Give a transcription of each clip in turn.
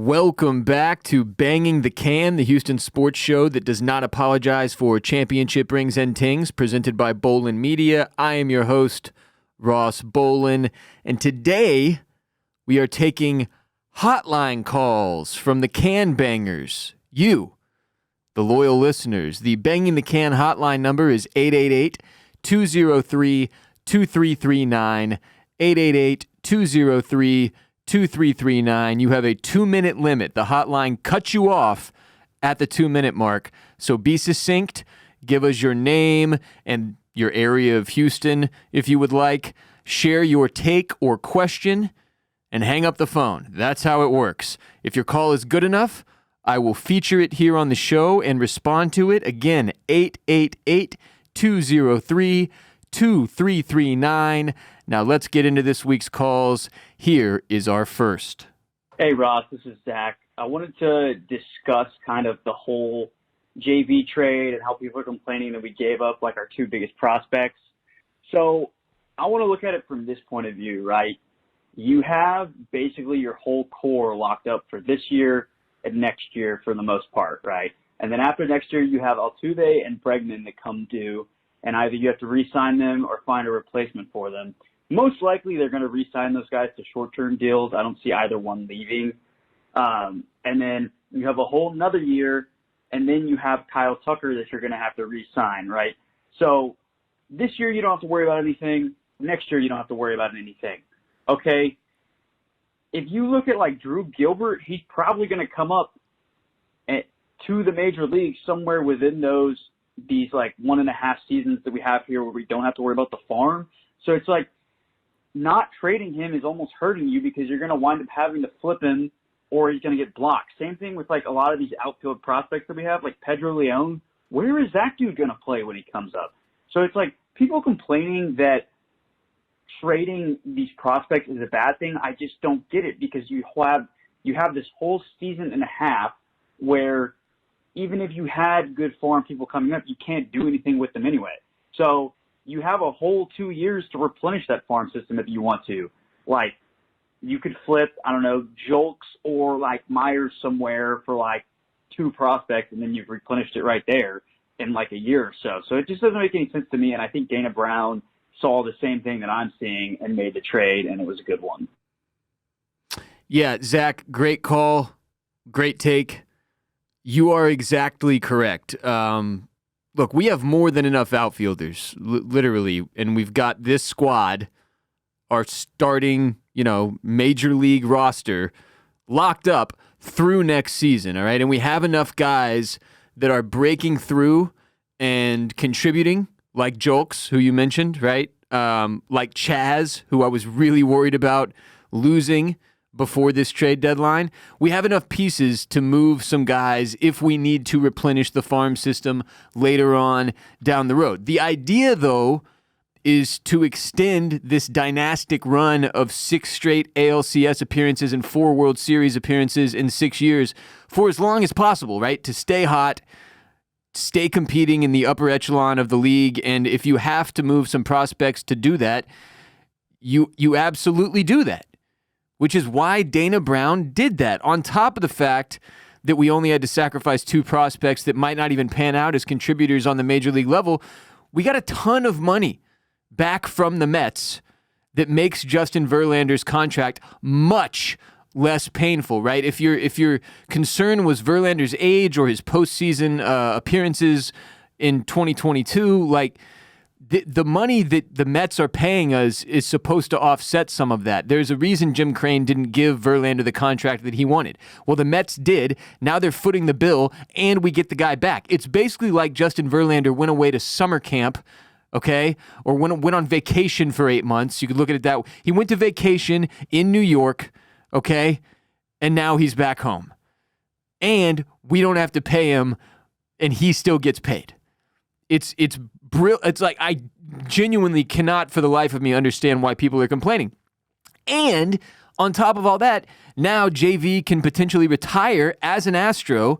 Welcome back to Banging the Can, the Houston sports show that does not apologize for championship rings and tings, presented by Bolen Media. I am your host, Ross Bolen, and today we are taking hotline calls from the Can Bangers. You, the loyal listeners. The Banging the Can hotline number is 888-203-2339, 888-203-2339. 2339. You have a 2-minute limit. The hotline cuts you off at the 2-minute mark. So be succinct. Give us your name and your area of Houston if you would like. Share your take or question and hang up the phone. That's how it works. If your call is good enough, I will feature it here on the show and respond to it. Again, 888-203-2339. Now let's get into this week's calls. Here is our first. Hey, Ross, this is Zach. I wanted to discuss kind of the whole JV trade and how people are complaining that we gave up like our two biggest prospects. So I want to look at it from this point of view, right? You have basically your whole core locked up for this year and next year for the most part, right? And then after next year, you have Altuve and Bregman that come due, and either you have to re-sign them or find a replacement for them. Most likely they're going to re-sign those guys to short-term deals. I don't see either one leaving. And then you have a whole another year, and then you have Kyle Tucker that you're going to have to re-sign, right? So this year you don't have to worry about anything. Next year you don't have to worry about anything. Okay? If you look at like Drew Gilbert, he's probably going to come up to the major leagues somewhere within these like 1.5 seasons that we have here where we don't have to worry about the farm. So it's like, not trading him is almost hurting you because you're going to wind up having to flip him or he's going to get blocked. Same thing with like a lot of these outfield prospects that we have, like Pedro Leon. Where is that dude going to play when he comes up? So it's like people complaining that trading these prospects is a bad thing. I just don't get it because you have this whole season and a half where even if you had good farm people coming up, you can't do anything with them anyway. So you have a whole 2 years to replenish that farm system if you want to. Like, you could flip, I don't know, Jolks or, like, Myers somewhere for, like, 2 prospects, and then you've replenished it right there in, like, a year or so. So it just doesn't make any sense to me, and I think Dana Brown saw the same thing that I'm seeing and made the trade, and it was a good one. Yeah, Zach, great call. Great take. You are exactly correct. Look, we have more than enough outfielders, literally, and we've got this squad, our starting, major league roster, locked up through next season, all right? And we have enough guys that are breaking through and contributing, like Jolks, who you mentioned, right? Like Chaz, who I was really worried about losing before this trade deadline. We have enough pieces to move some guys if we need to replenish the farm system later on down the road. The idea, though, is to extend this dynastic run of 6 straight ALCS appearances and 4 World Series appearances in 6 years for as long as possible, right? To stay hot, stay competing in the upper echelon of the league, and if you have to move some prospects to do that, you absolutely do that. Which is why Dana Brown did that, on top of the fact that we only had to sacrifice 2 prospects that might not even pan out as contributors on the major league level. We got a ton of money back from the Mets that makes Justin Verlander's contract much less painful, right? If your concern was Verlander's age or his postseason appearances in 2022, like, the money that the Mets are paying us is supposed to offset some of that. There's a reason Jim Crane didn't give Verlander the contract that he wanted. Well, the Mets did. Now they're footing the bill, and we get the guy back. It's basically like Justin Verlander went away to summer camp, okay, or went on vacation for 8 months. You could look at it that way. He went to vacation in New York, okay, and now he's back home. And we don't have to pay him, and he still gets paid. It's like I genuinely cannot for the life of me understand why people are complaining. And on top of all that, now JV can potentially retire as an Astro,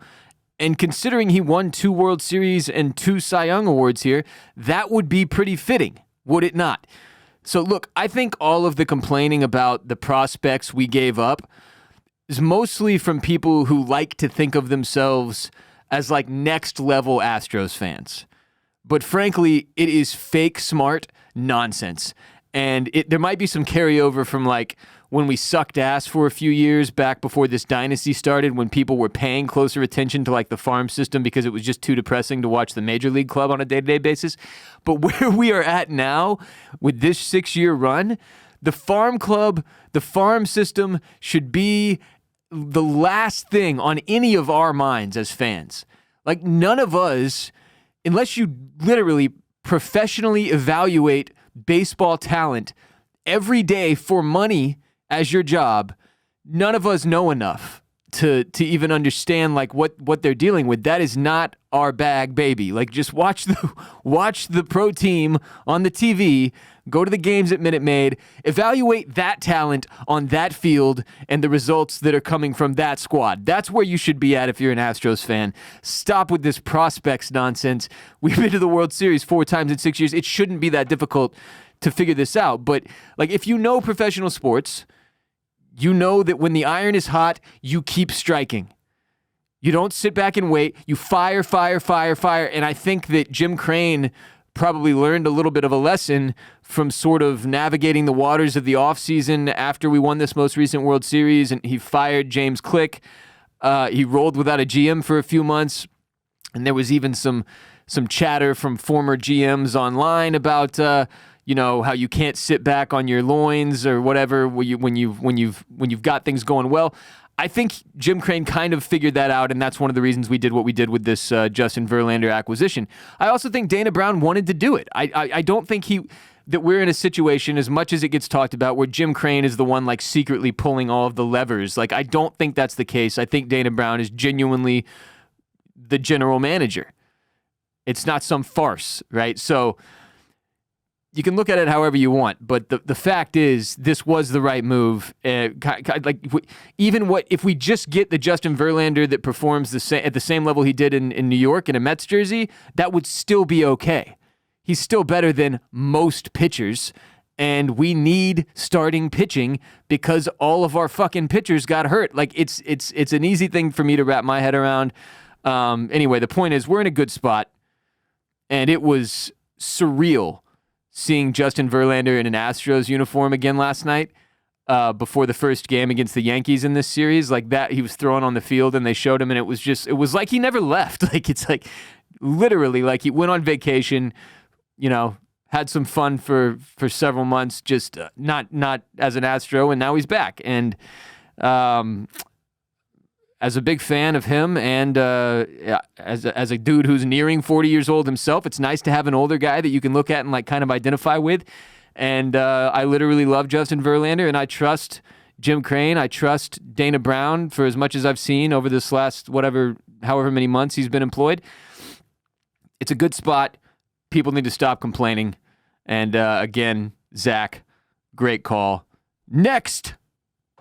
and considering he won 2 World Series and 2 Cy Young Awards here, that would be pretty fitting, would it not? So look, I think all of the complaining about the prospects we gave up, is mostly from people who like to think of themselves as like next level Astros fans. But frankly, it is fake smart nonsense. And there might be some carryover from like when we sucked ass for a few years back before this dynasty started, when people were paying closer attention to like the farm system because it was just too depressing to watch the major league club on a day-to-day basis. But where we are at now with this 6-year run, the farm club, the farm system should be the last thing on any of our minds as fans. Like none of us, unless you literally professionally evaluate baseball talent every day for money as your job, none of us know enough to even understand like what they're dealing with. That is not our bag, baby. Like just watch the pro team on the TV, go to the games at Minute Maid, evaluate that talent on that field and the results that are coming from that squad. That's where you should be at if you're an Astros fan. Stop with this prospects nonsense. We've been to the World Series 4 times in 6 years. It shouldn't be that difficult to figure this out. But like if you know professional sports, you know that when the iron is hot, you keep striking. You don't sit back and wait. You fire. And I think that Jim Crane probably learned a little bit of a lesson from sort of navigating the waters of the offseason after we won this most recent World Series, and he fired James Click. He rolled without a GM for a few months, and there was even some chatter from former GMs online about how you can't sit back on your loins or whatever when you've got things going well. I think Jim Crane kind of figured that out, and that's one of the reasons we did what we did with this Justin Verlander acquisition. I also think Dana Brown wanted to do it. I don't think that we're in a situation, as much as it gets talked about, where Jim Crane is the one like secretly pulling all of the levers. Like I don't think that's the case. I think Dana Brown is genuinely the general manager. It's not some farce, right? So you can look at it however you want, but the fact is this was the right move. If we just get the Justin Verlander that performs at the same level he did in New York in a Mets jersey, that would still be okay. He's still better than most pitchers, and we need starting pitching because all of our fucking pitchers got hurt. Like it's an easy thing for me to wrap my head around. Anyway, the point is we're in a good spot, and it was surreal seeing Justin Verlander in an Astros uniform again last night before the first game against the Yankees in this series. Like that, he was thrown on the field and they showed him, and it was like he never left. Like it's like literally like he went on vacation, had some fun for several months, just not as an Astro, and now he's back. And as a big fan of him, and as a dude who's nearing 40 years old himself, it's nice to have an older guy that you can look at and like kind of identify with. And I literally love Justin Verlander, and I trust Jim Crane. I trust Dana Brown for as much as I've seen over this last however many months he's been employed. It's a good spot. People need to stop complaining. And again, Zach, great call. Next.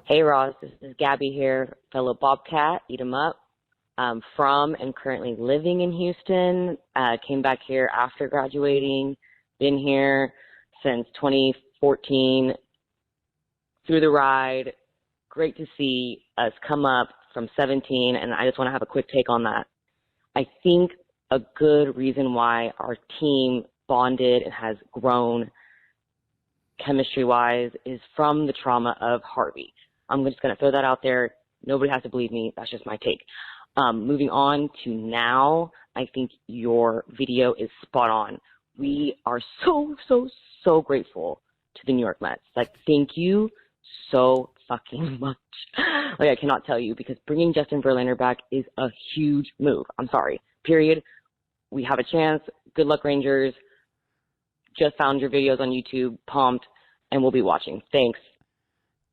Hey, Ross, this is Gabby here, fellow Bobcat, eat 'em up. From and currently living in Houston. Came back here after graduating. Been here since 2014. Through the ride. Great to see us come up from 17, and I just want to have a quick take on that. I think a good reason why our team bonded and has grown chemistry-wise is from the trauma of Harvey. I'm just going to throw that out there. Nobody has to believe me. That's just my take. Moving on to now, I think your video is spot on. We are so grateful to the New York Mets. Like, thank you so fucking much. Like, I cannot tell you, because bringing Justin Verlander back is a huge move. I'm sorry. Period. We have a chance. Good luck, Rangers. Just found your videos on YouTube. Pumped. And we'll be watching. Thanks.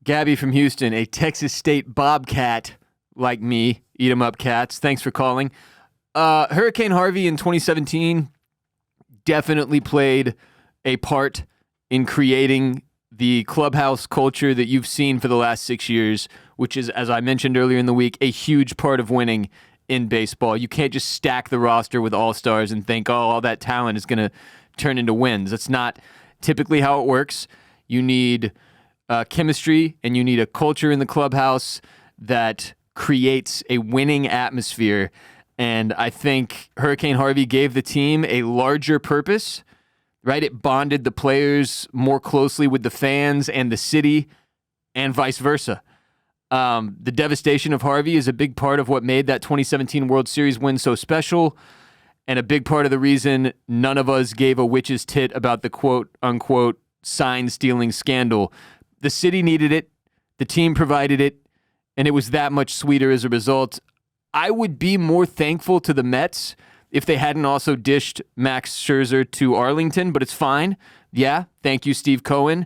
Gabby from Houston, a Texas State Bobcat like me. Eat 'em up, cats. Thanks for calling. Hurricane Harvey in 2017 definitely played a part in creating the clubhouse culture that you've seen for the last 6 years, which is, as I mentioned earlier in the week, a huge part of winning in baseball. You can't just stack the roster with all-stars and think, all that talent is going to turn into wins. That's not typically how it works. You need chemistry, and you need a culture in the clubhouse that creates a winning atmosphere. And I think Hurricane Harvey gave the team a larger purpose, right? It bonded the players more closely with the fans and the city, and vice versa. The devastation of Harvey is a big part of what made that 2017 World Series win so special, and a big part of the reason none of us gave a witch's tit about the quote-unquote sign-stealing scandal. The city needed it, the team provided it, and it was that much sweeter as a result. I would be more thankful to the Mets if they hadn't also dished Max Scherzer to Arlington, but it's fine. Yeah, thank you, Steve Cohen.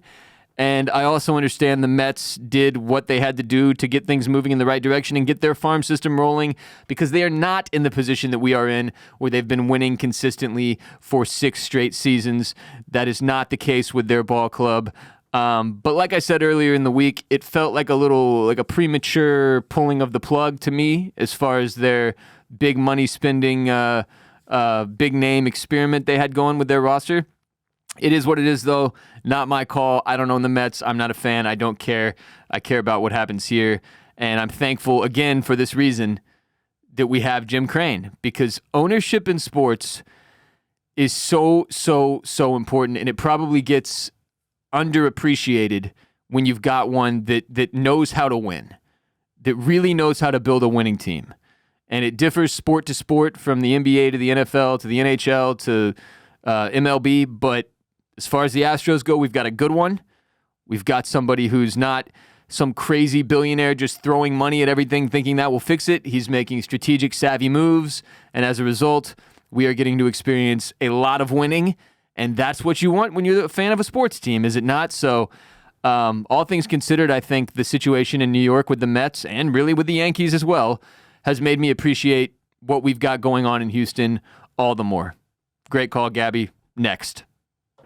And I also understand the Mets did what they had to do to get things moving in the right direction and get their farm system rolling, because they are not in the position that we are in, where they've been winning consistently for 6 straight seasons. That is not the case with their ball club. But like I said earlier in the week, it felt like a premature pulling of the plug to me as far as their big money spending, big name experiment they had going with their roster. It is what it is, though. Not my call. I don't own the Mets. I'm not a fan. I don't care. I care about what happens here. And I'm thankful, again, for this reason, that we have Jim Crane, because ownership in sports is so, so, so important, and it probably gets underappreciated when you've got one that knows how to win, that really knows how to build a winning team. And it differs sport to sport, from the NBA to the NFL to the NHL to MLB, but as far as the Astros go, we've got a good one. We've got somebody who's not some crazy billionaire just throwing money at everything thinking that will fix it. He's making strategic, savvy moves, and as a result, we are getting to experience a lot of winning, and that's what you want when you're a fan of a sports team, is it not? So all things considered, I think the situation in New York with the Mets, and really with the Yankees as well, has made me appreciate what we've got going on in Houston all the more. Great call, Gabby. Next.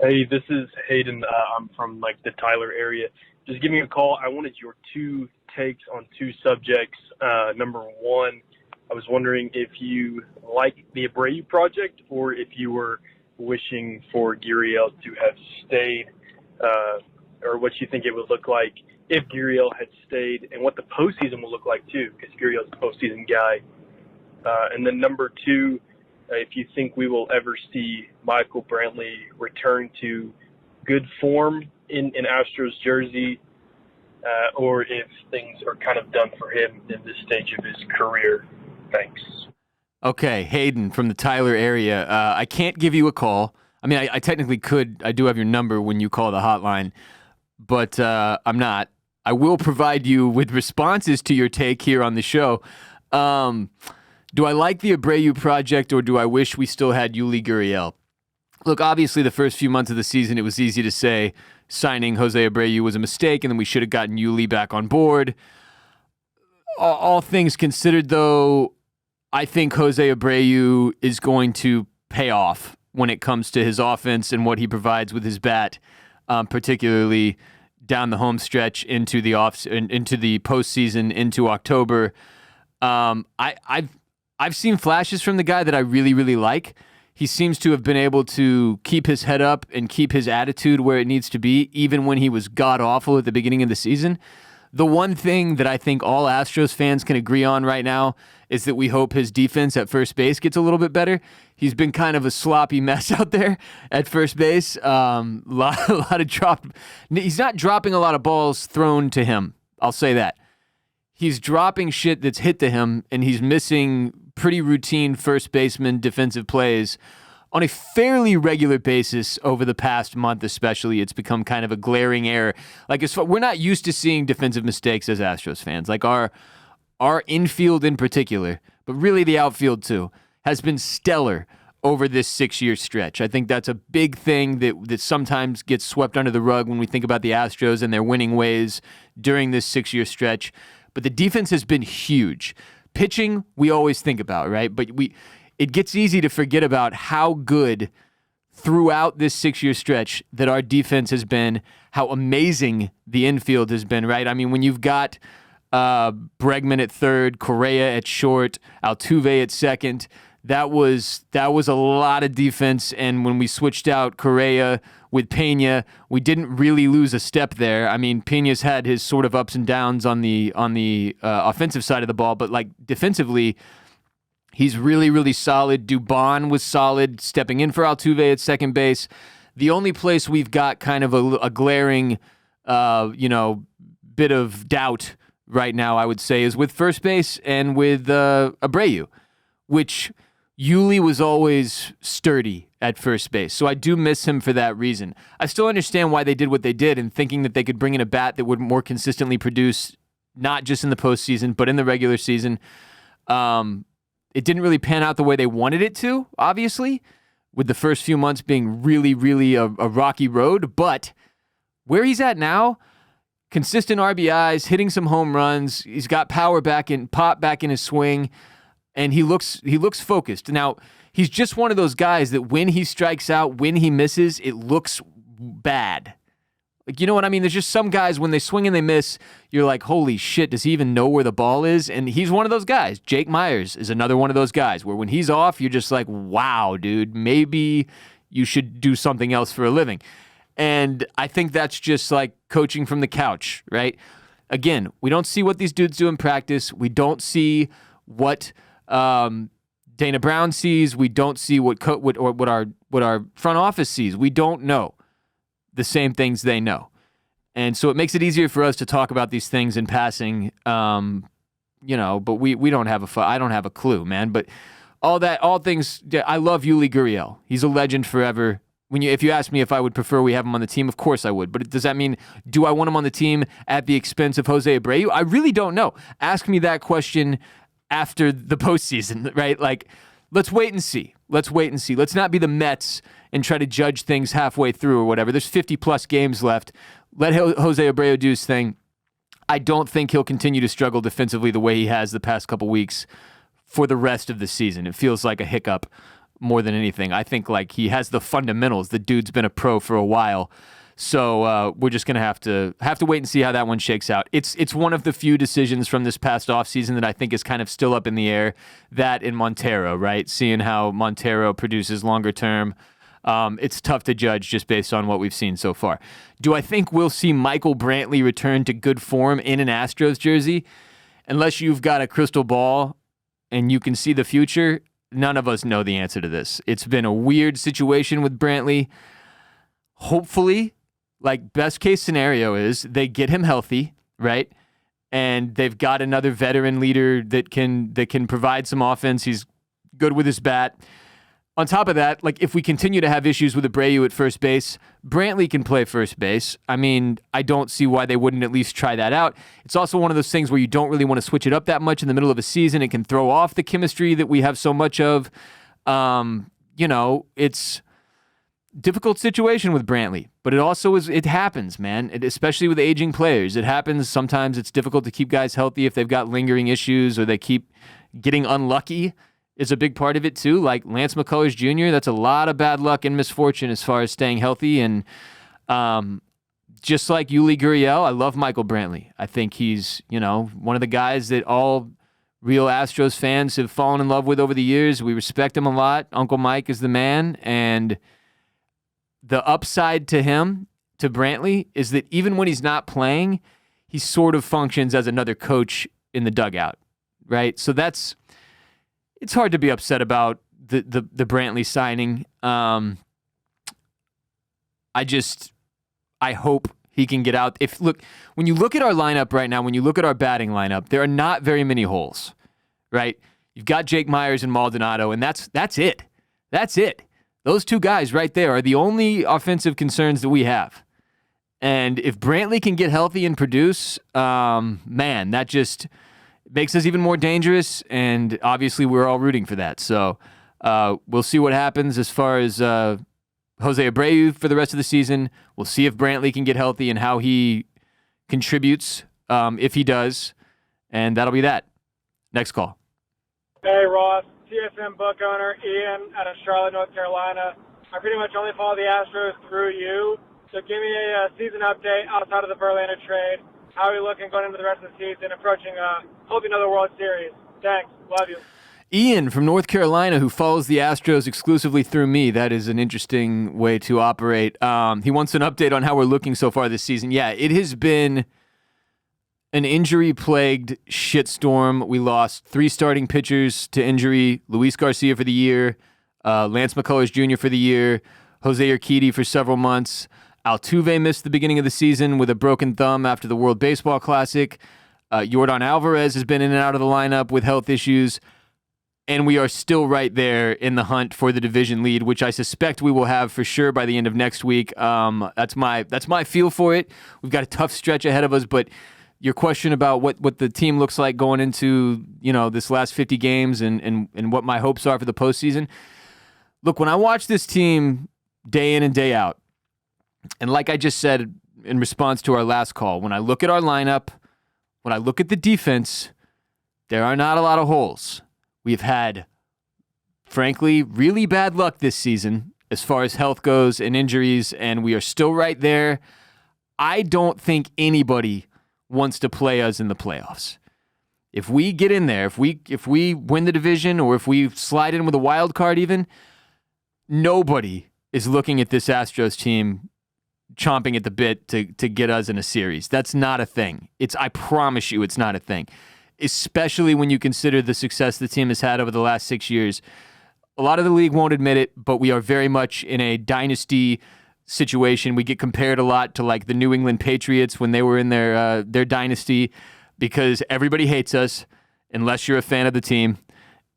Hey, this is Hayden. I'm from the Tyler area. Just give me a call. I wanted your 2 takes on 2 subjects. Number 1, I was wondering if you like the Abreu project, or if you were wishing for Gurriel to have stayed, or what you think it would look like if Gurriel had stayed, and what the postseason will look like too, because Gurriel's a postseason guy. And then number 2, if you think we will ever see Michael Brantley return to good form in Astros jersey, or if things are kind of done for him in this stage of his career. Thanks. Okay, Hayden from the Tyler area. I can't give you a call. I mean, I technically could. I do have your number when you call the hotline, but I'm not. I will provide you with responses to your take here on the show. Do I like the Abreu project, or do I wish we still had Yuli Gurriel? Look, obviously the first few months of the season, it was easy to say signing Jose Abreu was a mistake, and then we should have gotten Yuli back on board. All things considered, though, I think Jose Abreu is going to pay off when it comes to his offense and what he provides with his bat, particularly down the home stretch into the postseason, into October. I've seen flashes from the guy that I really, really like. He seems to have been able to keep his head up and keep his attitude where it needs to be, even when he was god-awful at the beginning of the season. The one thing that I think all Astros fans can agree on right now is that we hope his defense at first base gets a little bit better. He's been kind of a sloppy mess out there at first base. A lot of drop. He's not dropping a lot of balls thrown to him. I'll say that. He's dropping shit that's hit to him, and he's missing pretty routine first baseman defensive plays on a fairly regular basis over the past month, especially. It's become kind of a glaring error. We're not used to seeing defensive mistakes as Astros fans. Our infield in particular, but really the outfield too, has been stellar over this 6-year stretch. I think that's a big thing that sometimes gets swept under the rug when we think about the Astros and their winning ways during this 6-year stretch. But the defense has been huge. Pitching, we always think about, right? But it gets easy to forget about how good throughout this 6-year stretch that our defense has been, how amazing the infield has been, right? I mean, when you've got Bregman at third, Correa at short, Altuve at second, that was a lot of defense. And when we switched out Correa with Pena, we didn't really lose a step there. I mean, Pena's had his sort of ups and downs on the offensive side of the ball, but like defensively, he's really, really solid. Dubon was solid, stepping in for Altuve at second base. The only place we've got kind of a glaring, bit of doubt right now, I would say, is with first base and with Abreu, which Yuli was always sturdy at first base. So I do miss him for that reason. I still understand why they did what they did and thinking that they could bring in a bat that would more consistently produce, not just in the postseason, but in the regular season. It didn't really pan out the way they wanted it to, obviously, with the first few months being really, really a rocky road. But where he's at now, consistent RBIs, hitting some home runs. He's got pop back in his swing, and he looks focused. Now, he's just one of those guys that when he strikes out, when he misses, it looks bad. Like, you know what I mean? There's just some guys, when they swing and they miss, you're like, holy shit, does he even know where the ball is? And he's one of those guys. Jake Myers is another one of those guys where when he's off, you're just like, wow, dude, maybe you should do something else for a living. And I think that's just like coaching from the couch, right? Again, we don't see what these dudes do in practice. We don't see what Dana Brown sees. We don't see what our front office sees. We don't know the same things they know. And so it makes it easier for us to talk about these things in passing, but we don't have I don't have a clue, man. But all things, I love Yuli Gurriel. He's a legend forever. If you ask me if I would prefer we have him on the team, of course I would. But does that mean, do I want him on the team at the expense of Jose Abreu? I really don't know. Ask me that question after the postseason, right? Like, let's wait and see. Let's not be the Mets and try to judge things halfway through or whatever. There's 50-plus games left. Let Jose Abreu do his thing. I don't think he'll continue to struggle defensively the way he has the past couple weeks for the rest of the season. It feels like a hiccup more than anything. I think like he has the fundamentals. The dude's been a pro for a while. So we're just going to have to wait and see how that one shakes out. It's one of the few decisions from this past offseason that I think is kind of still up in the air, that in Montero, right? Seeing how Montero produces longer term. It's tough to judge just based on what we've seen so far. Do I think we'll see Michael Brantley return to good form in an Astros jersey? Unless you've got a crystal ball and you can see the future, none of us know the answer to this. It's been a weird situation with Brantley. Hopefully, like best case scenario is they get him healthy, right? And they've got another veteran leader that can provide some offense. He's good with his bat. On top of that, like if we continue to have issues with Abreu at first base, Brantley can play first base. I mean, I don't see why they wouldn't at least try that out. It's also one of those things where you don't really want to switch it up that much in the middle of a season. It can throw off the chemistry that we have so much of. It's a difficult situation with Brantley, but it happens, man. Especially with aging players. It happens. Sometimes it's difficult to keep guys healthy if they've got lingering issues or they keep getting unlucky. Is a big part of it too. Like Lance McCullers Jr., that's a lot of bad luck and misfortune as far as staying healthy. And just like Yuli Gurriel, I love Michael Brantley. I think he's, one of the guys that all real Astros fans have fallen in love with over the years. We respect him a lot. Uncle Mike is the man. And the upside to him, to Brantley, is that even when he's not playing, he sort of functions as another coach in the dugout, right? So it's hard to be upset about the Brantley signing. I hope he can get out. When you look at our lineup right now, when you look at our batting lineup, there are not very many holes, right? You've got Jake Myers and Maldonado, and that's it. That's it. Those two guys right there are the only offensive concerns that we have. And if Brantley can get healthy and produce, man, that just makes us even more dangerous, and obviously we're all rooting for that. So we'll see what happens as far as Jose Abreu for the rest of the season. We'll see if Brantley can get healthy and how he contributes, if he does, and that'll be that. Next call. Hey, Ross. TSM book owner Ian out of Charlotte, North Carolina. I pretty much only follow the Astros through you, so give me a season update outside of the Verlander trade. How are you looking going into the rest of the season, approaching hoping another World Series? Thanks. Love you. Ian from North Carolina, who follows the Astros exclusively through me. That is an interesting way to operate. He wants an update on how we're looking so far this season. Yeah, it has been an injury-plagued shitstorm. We lost 3 starting pitchers to injury. Luis Garcia for the year, Lance McCullers Jr. for the year, Jose Urquidy for several months. Altuve missed the beginning of the season with a broken thumb after the World Baseball Classic. Yordan Alvarez has been in and out of the lineup with health issues. And we are still right there in the hunt for the division lead, which I suspect we will have for sure by the end of next week. That's my feel for it. We've got a tough stretch ahead of us, but your question about what the team looks like going into this last 50 games and what my hopes are for the postseason. Look, when I watch this team day in and day out, and like I just said in response to our last call, when I look at our lineup, when I look at the defense, there are not a lot of holes. We've had, frankly, really bad luck this season as far as health goes and injuries, and we are still right there. I don't think anybody wants to play us in the playoffs. If we get in there, if we win the division, or if we slide in with a wild card even, nobody is looking at this Astros team chomping at the bit to get us in a series. That's not a thing. I promise you it's not a thing. Especially when you consider the success the team has had over the last 6 years. A lot of the league won't admit it, but we are very much in a dynasty situation. We get compared a lot to like the New England Patriots when they were in their dynasty, because everybody hates us unless you're a fan of the team,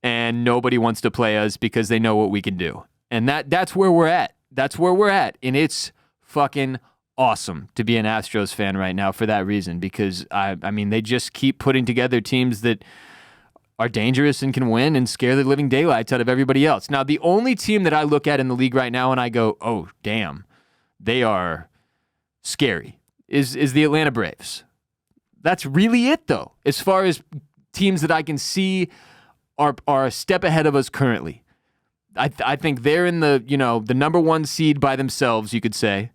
and nobody wants to play us because they know what we can do. And that's where we're at. That's where we're at. And it's fucking awesome to be an Astros fan right now for that reason, because I mean they just keep putting together teams that are dangerous and can win and scare the living daylights out of everybody else. Now, the only team that I look at in the league right now and I go, oh, damn, they are scary, is the Atlanta Braves. That's really it, though, as far as teams that I can see are a step ahead of us currently. I think they're in the number 1 seed by themselves, you could say.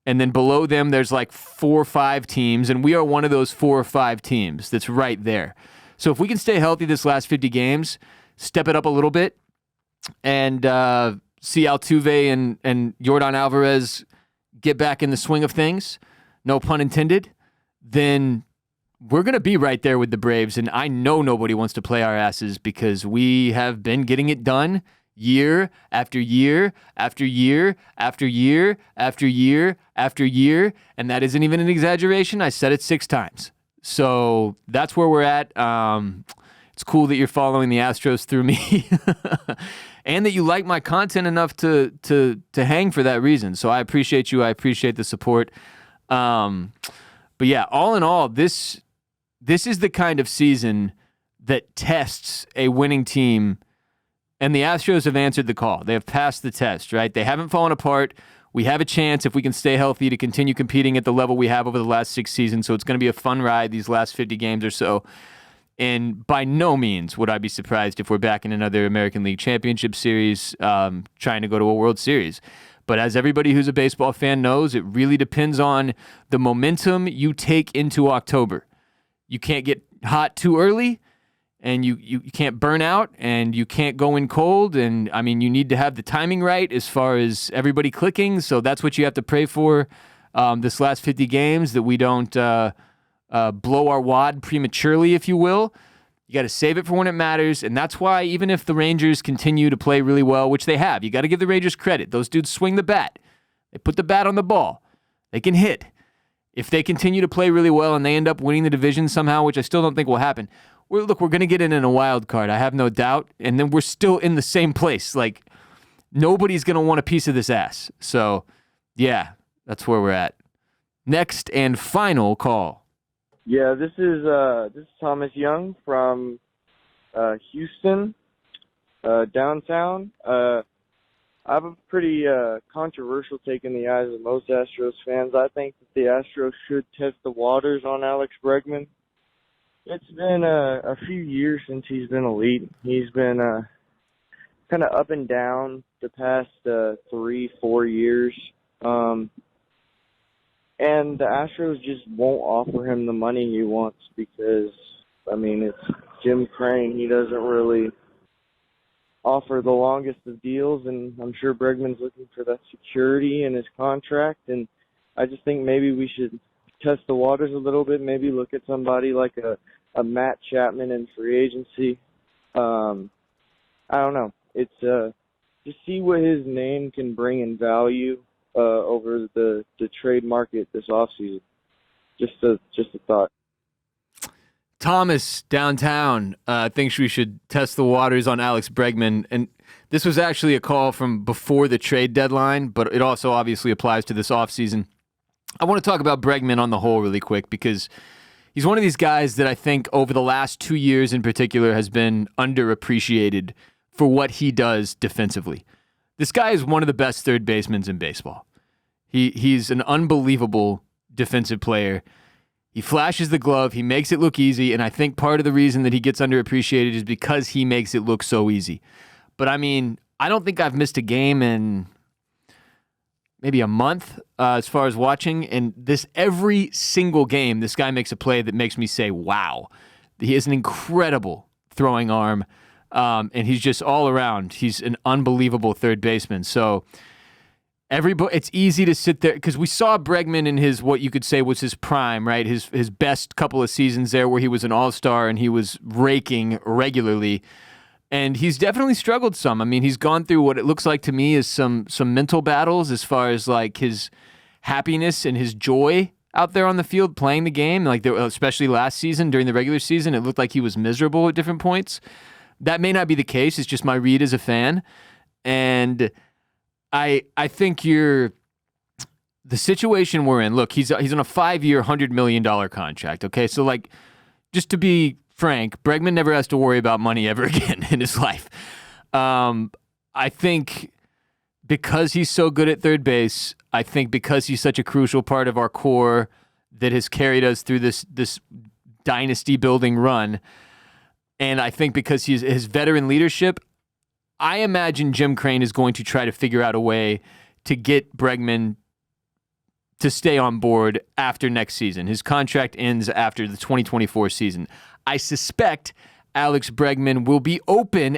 And then below them, there's like 4 or 5 teams, and we are one of those 4 or 5 teams that's right there. So if we can stay healthy this last 50 games, step it up a little bit, and see Altuve and Yordan Alvarez get back in the swing of things, no pun intended, then we're going to be right there with the Braves. And I know nobody wants to play our asses because we have been getting it done year after year after year after year after year after year, and that isn't even an exaggeration. I said it 6 times. So that's where we're at. It's cool that you're following the Astros through me and that you like my content enough to hang for that reason. So I appreciate you. I appreciate the support. But yeah, all in all, this is the kind of season that tests a winning team. And the Astros have answered the call. They have passed the test, right? They haven't fallen apart. We have a chance, if we can stay healthy, to continue competing at the level we have over the last 6 seasons. So it's going to be a fun ride these last 50 games or so. And by no means would I be surprised if we're back in another American League Championship Series, trying to go to a World Series. But as everybody who's a baseball fan knows, it really depends on the momentum you take into October. You can't get hot too early, and you can't burn out, and you can't go in cold. And, I mean, you need to have the timing right as far as everybody clicking. So that's what you have to pray for this last 50 games, that we don't blow our wad prematurely, if you will. You got to save it for when it matters. And that's why even if the Rangers continue to play really well, which they have, you got to give the Rangers credit. Those dudes swing the bat. They put the bat on the ball. They can hit. If they continue to play really well and they end up winning the division somehow, which I still don't think will happen, we're going to get in a wild card. I have no doubt. And then we're still in the same place. Like, nobody's going to want a piece of this ass. So, yeah, that's where we're at. Next and final call. Yeah, this is Thomas Young from Houston, downtown. I have a pretty controversial take in the eyes of most Astros fans. I think that the Astros should test the waters on Alex Bregman. It's been a few years since he's been elite. He's been kind of up and down the past 3-4 years. And the Astros just won't offer him the money he wants because, I mean, it's Jim Crane. He doesn't really offer the longest of deals, and I'm sure Bregman's looking for that security in his contract. And I just think maybe we should test the waters a little bit, maybe look at somebody like a Matt Chapman in free agency. I don't know. It's just see what his name can bring in value over the trade market this offseason. Just a thought. Thomas downtown thinks we should test the waters on Alex Bregman, and this was actually a call from before the trade deadline, but it also obviously applies to this offseason. I want to talk about Bregman on the whole really quick because he's one of these guys that I think over the last 2 years in particular has been underappreciated for what he does defensively. This guy is one of the best third basemen in baseball. He's an unbelievable defensive player. He flashes the glove, he makes it look easy, and I think part of the reason that he gets underappreciated is because he makes it look so easy. But I mean, I don't think I've missed a game in maybe a month as far as watching, and every single game, this guy makes a play that makes me say, wow. He has an incredible throwing arm, and he's just all around. He's an unbelievable third baseman. So it's easy to sit there because we saw Bregman in his what you could say was his prime, right? His best couple of seasons there where he was an all-star and he was raking regularly. And he's definitely struggled some. I mean, he's gone through what it looks like to me is some mental battles as far as like his happiness and his joy out there on the field playing the game. Like especially last season during the regular season, it looked like he was miserable at different points. That may not be the case. It's just my read as a fan. And I think the situation we're in, look, he's on a 5-year, $100 million contract, okay? So, like, just to be frank, Bregman never has to worry about money ever again in his life. I think because he's so good at third base, I think because he's such a crucial part of our core that has carried us through this dynasty-building run, and I think because his veteran leadership, I imagine Jim Crane is going to try to figure out a way to get Bregman to stay on board after next season. His contract ends after the 2024 season. I suspect Alex Bregman will be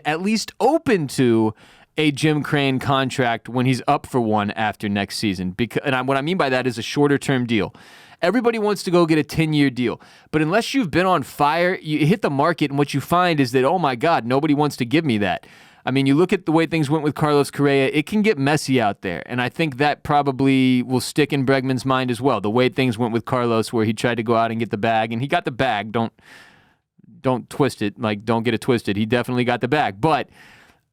at least open to a Jim Crane contract when he's up for one after next season. What I mean by that is a shorter-term deal. Everybody wants to go get a 10-year deal. But unless you've been on fire, you hit the market, and what you find is that, oh my God, nobody wants to give me that. I mean, you look at the way things went with Carlos Correa, it can get messy out there. And I think that probably will stick in Bregman's mind as well. The way things went with Carlos where he tried to go out and get the bag, and he got the bag. Don't twist it. Like, don't get it twisted. He definitely got the bag. But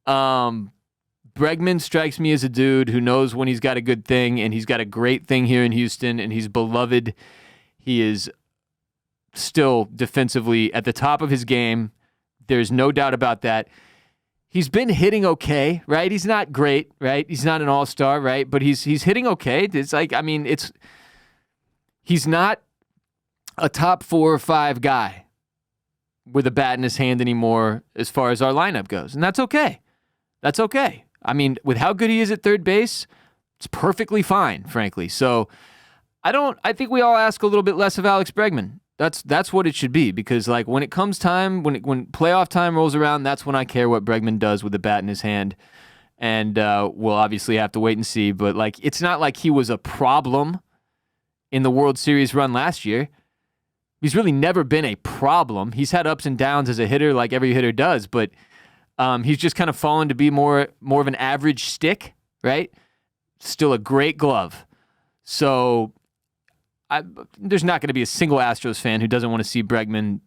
Bregman strikes me as a dude who knows when he's got a good thing, and he's got a great thing here in Houston, and he's beloved. He is still defensively at the top of his game. There's no doubt about that. He's been hitting okay, right? He's not great, right? He's not an all-star, right? But he's hitting okay. It's like, I mean, he's not a top 4 or 5 guy with a bat in his hand anymore as far as our lineup goes. And that's okay. That's okay. I mean, with how good he is at third base, it's perfectly fine, frankly. So I think we all ask a little bit less of Alex Bregman. That's what it should be, because like when it comes time, when playoff time rolls around, that's when I care what Bregman does with the bat in his hand. And we'll obviously have to wait and see. But like, it's not like he was a problem in the World Series run last year. He's really never been a problem. He's had ups and downs as a hitter, like every hitter does. But he's just kind of fallen to be more of an average stick, right? Still a great glove. So there's not going to be a single Astros fan who doesn't want to see Bregman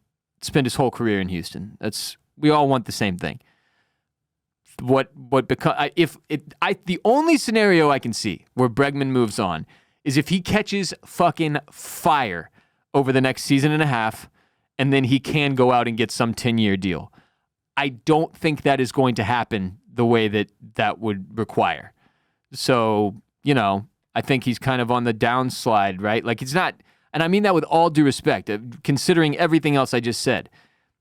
spend his whole career in Houston. We all want the same thing. The only scenario I can see where Bregman moves on is if he catches fucking fire over the next season and a half, and then he can go out and get some 10-year deal. I don't think that is going to happen the way that would require. So, I think he's kind of on the downslide, right? Like, it's not, and I mean that with all due respect, considering everything else I just said,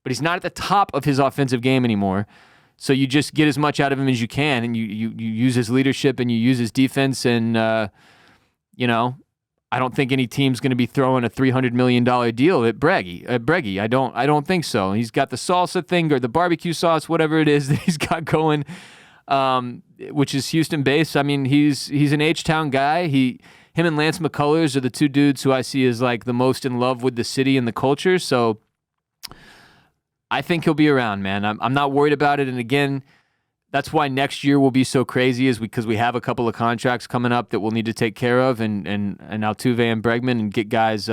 but he's not at the top of his offensive game anymore. So you just get as much out of him as you can, and you use his leadership and you use his defense, and I don't think any team's going to be throwing a $300 million deal at Breggy. I don't think so. He's got the salsa thing or the barbecue sauce, whatever it is that he's got going, which is Houston-based. I mean, he's an H-Town guy. Him and Lance McCullers are the two dudes who I see as like the most in love with the city and the culture. So I think he'll be around, man. I'm not worried about it. And again, that's why next year will be so crazy, is because we have a couple of contracts coming up that we'll need to take care of, and Altuve and Bregman, and get guys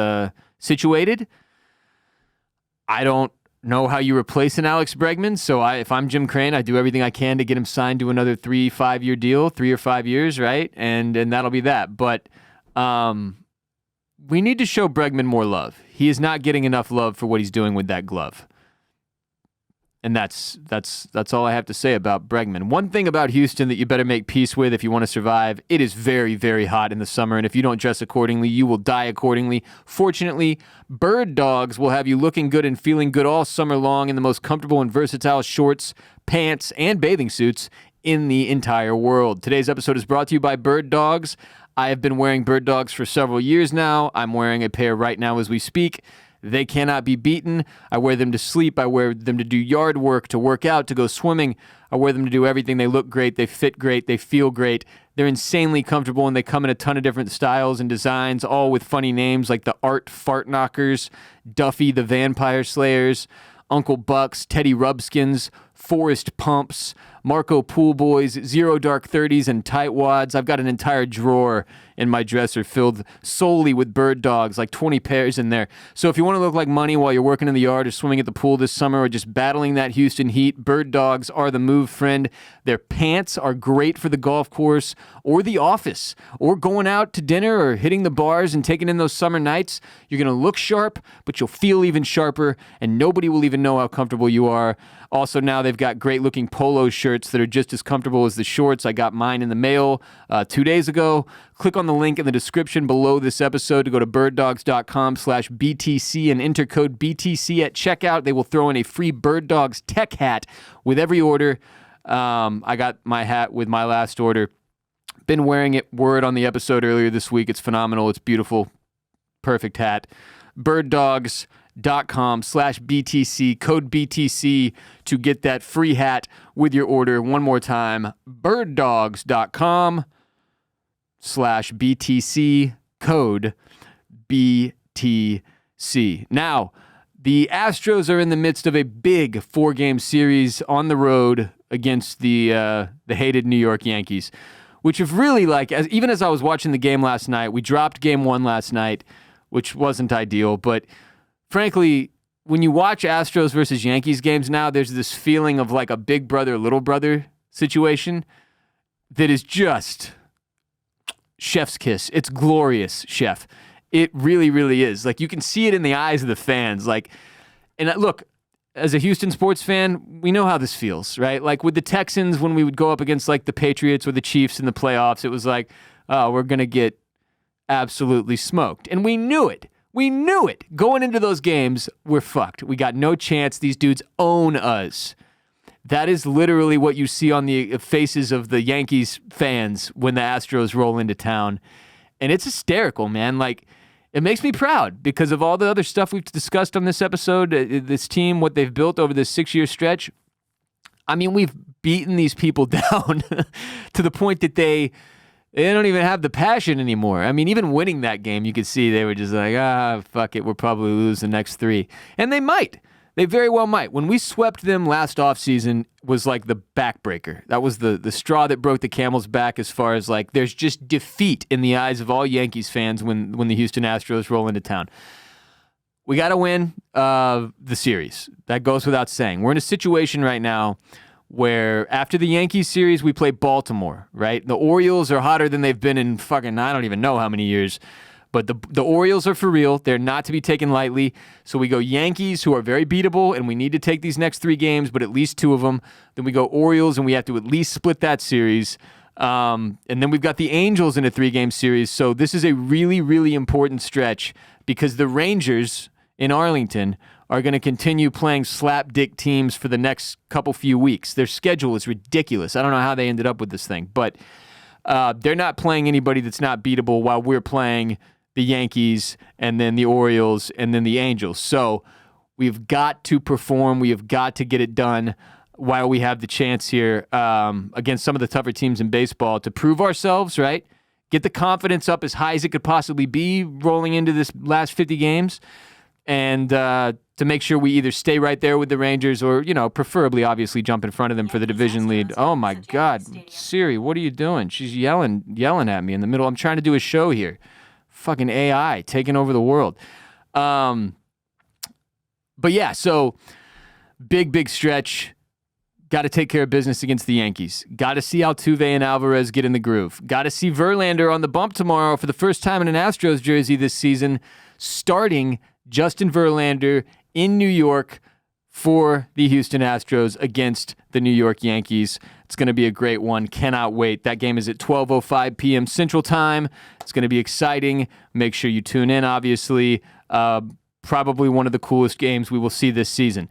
situated. I don't know how you replace an Alex Bregman, so if I'm Jim Crane, I do everything I can to get him signed to another 3-5 year deal, 3 or 5 years, right? And that'll be that. But we need to show Bregman more love. He is not getting enough love for what he's doing with that glove. And that's all I have to say about Bregman. One thing about Houston that you better make peace with if you want to survive: it is very, very hot in the summer, and if you don't dress accordingly, you will die accordingly. Fortunately, Bird Dogs will have you looking good and feeling good all summer long in the most comfortable and versatile shorts, pants, and bathing suits in the entire world. Today's episode is brought to you by Bird Dogs. I have been wearing Bird Dogs for several years now. I'm wearing a pair right now as we speak. They cannot be beaten. I wear them to sleep. I wear them to do yard work, to work out, to go swimming. I wear them to do everything. They look great. They fit great. They feel great. They're insanely comfortable, and they come in a ton of different styles and designs, all with funny names like the Art Fart Knockers, Duffy the Vampire Slayers, Uncle Bucks, Teddy Rubskins, Forest Pumps, Marco Pool Boys, Zero Dark 30s, and Tightwads. I've got an entire drawer in my dresser filled solely with Bird Dogs, like 20 pairs in there. So if you want to look like money while you're working in the yard or swimming at the pool this summer or just battling that Houston heat, Bird Dogs are the move, friend. Their pants are great for the golf course or the office or going out to dinner or hitting the bars and taking in those summer nights. You're going to look sharp, but you'll feel even sharper, and nobody will even know how comfortable you are. Also, now they've got great-looking polo shirts that are just as comfortable as the shorts. I got mine in the mail 2 days ago. Click on the link in the description below this episode to go to birddogs.com/BTC and enter code BTC at checkout. They will throw in a free Bird Dogs tech hat with every order. I got my hat with my last order. Been wearing it. Word on the episode earlier this week. It's phenomenal. It's beautiful. Perfect hat. birddogs.com/BTC, code BTC to get that free hat with your order. One more time, birddogs.com/BTC, code BTC. Now, the Astros are in the midst of a big 4-game series on the road against the hated New York Yankees, which have really, even as I was watching the game last night, we dropped game 1 last night, which wasn't ideal, but frankly, when you watch Astros versus Yankees games now, there's this feeling of like a big brother, little brother situation that is just chef's kiss. It's glorious, chef. It really, really is. Like, you can see it in the eyes of the fans. Like, and look, as a Houston sports fan, we know how this feels, right? Like with the Texans, when we would go up against like the Patriots or the Chiefs in the playoffs, it was like, oh, we're going to get absolutely smoked. And we knew it. We knew it. Going into those games, we're fucked. We got no chance. These dudes own us. That is literally what you see on the faces of the Yankees fans when the Astros roll into town. And it's hysterical, man. Like, it makes me proud because of all the other stuff we've discussed on this episode, this team, what they've built over this 6-year stretch. I mean, we've beaten these people down to the point that they don't even have the passion anymore. I mean, even winning that game, you could see they were just like, fuck it, we'll probably lose the next 3. And they might. They very well might. When we swept them last offseason was like the backbreaker. That was the straw that broke the camel's back as far as like there's just defeat in the eyes of all Yankees fans when the Houston Astros roll into town. We got to win the series. That goes without saying. We're in a situation right now where after the Yankees series, we play Baltimore, right? The Orioles are hotter than they've been in fucking, I don't even know how many years. But the Orioles are for real. They're not to be taken lightly. So we go Yankees, who are very beatable, and we need to take these next 3 games, but at least 2 of them. Then we go Orioles, and we have to at least split that series. And then we've got the Angels in a 3-game series. So this is a really, really important stretch because the Rangers in Arlington are going to continue playing slapdick teams for the next few weeks. Their schedule is ridiculous. I don't know how they ended up with this thing, but they're not playing anybody that's not beatable while we're playing the Yankees, and then the Orioles, and then the Angels. So we've got to perform. We have got to get it done while we have the chance here against some of the tougher teams in baseball to prove ourselves, right? Get the confidence up as high as it could possibly be rolling into this last 50 games, and to make sure we either stay right there with the Rangers or, preferably, obviously, jump in front of them for the division lead. Oh, my God. Siri, what are you doing? She's yelling at me in the middle. I'm trying to do a show here. Fucking AI taking over the world. But, yeah, so big stretch. Got to take care of business against the Yankees. Got to see Altuve and Alvarez get in the groove. Got to see Verlander on the bump tomorrow for the first time in an Astros jersey this season, starting Justin Verlander in New York for the Houston Astros against the New York Yankees. It's going to be a great one. Cannot wait. That game is at 12:05 p.m. Central Time. It's going to be exciting. Make sure you tune in, obviously. Probably one of the coolest games we will see this season.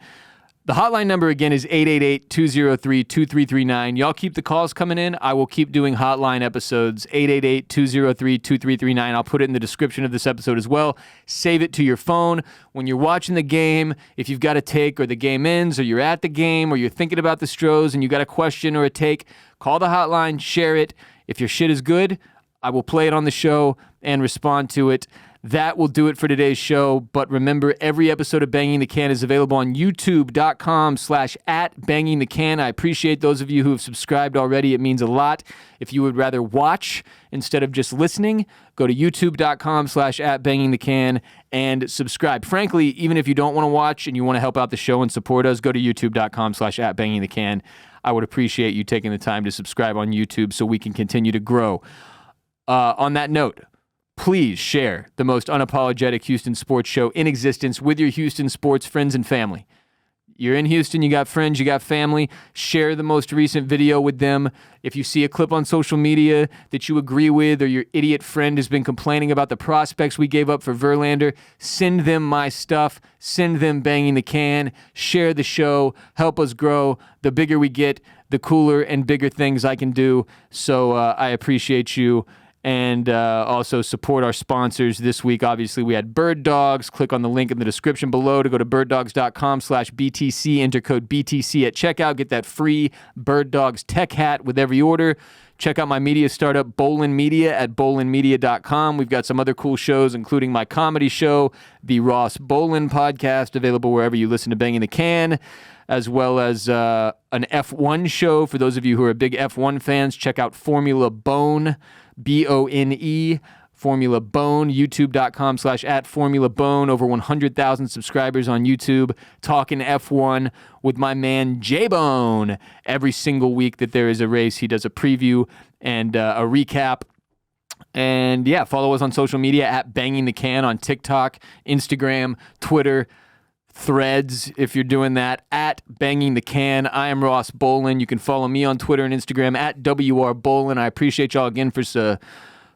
The hotline number again is 888-203-2339. Y'all keep the calls coming in. I will keep doing hotline episodes. 888-203-2339. I'll put it in the description of this episode as well. Save it to your phone. When you're watching the game, if you've got a take or the game ends or you're at the game or you're thinking about the Astros and you got a question or a take, call the hotline, share it. If your shit is good, I will play it on the show and respond to it. That will do it for today's show. But remember, every episode of Banging the Can is available on youtube.com/@bangingthecan. I appreciate those of you who have subscribed already. It means a lot. If you would rather watch instead of just listening, go to youtube.com/@bangingthecan and subscribe. Frankly, even if you don't want to watch and you want to help out the show and support us, go to youtube.com/@bangingthecan. I would appreciate you taking the time to subscribe on YouTube so we can continue to grow. On that note, please share the most unapologetic Houston sports show in existence with your Houston sports friends and family. You're in Houston, you got friends, you got family, share the most recent video with them. If you see a clip on social media that you agree with or your idiot friend has been complaining about the prospects we gave up for Verlander, send them my stuff, send them Banging the Can, share the show, help us grow. The bigger we get, the cooler and bigger things I can do. So I appreciate you. And also support our sponsors this week. Obviously, we had Bird Dogs. Click on the link in the description below to go to birddogs.com/BTC. Enter code BTC at checkout. Get that free Bird Dogs tech hat with every order. Check out my media startup, Bolen Media, at bolenmedia.com. We've got some other cool shows, including my comedy show, the Ross Bolen podcast, available wherever you listen to Banging the Can, as well as an F1 show. For those of you who are big F1 fans, check out Formula Bone, Bone, Formula Bone, youtube.com/@Formula Bone. Over 100,000 subscribers on YouTube, talking F1 with my man J-Bone. Every single week that there is a race, he does a preview and a recap. And yeah, follow us on social media at Banging the Can on TikTok, Instagram, Twitter, Threads, if you're doing that, at Banging the Can. I am Ross Bolen. You can follow me on Twitter and Instagram at WR Bolen. I appreciate y'all again for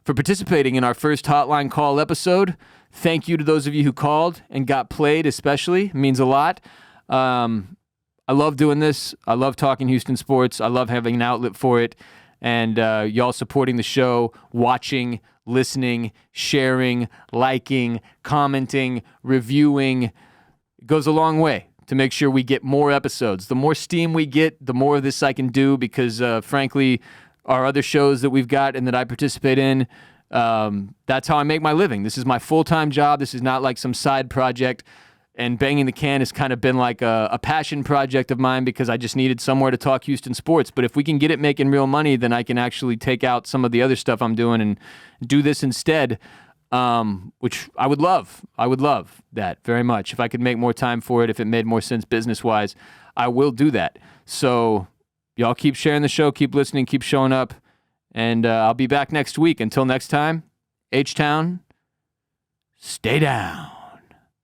participating in our first hotline call episode. Thank you to those of you who called and got played, especially. It means a lot. I love doing this. I love talking Houston sports. I love having an outlet for it. And y'all supporting the show, watching, listening, sharing, liking, commenting, reviewing, goes a long way to make sure we get more episodes. The more steam we get, the more of this I can do because, frankly, our other shows that we've got and that I participate in, that's how I make my living. This is my full-time job. This is not like some side project. And Banging the Can has kind of been like a passion project of mine because I just needed somewhere to talk Houston sports. But if we can get it making real money, then I can actually take out some of the other stuff I'm doing and do this instead. Which I would love. I would love that very much. If I could make more time for it, if it made more sense business-wise, I will do that. So y'all keep sharing the show, keep listening, keep showing up, and I'll be back next week. Until next time, H-Town, stay down.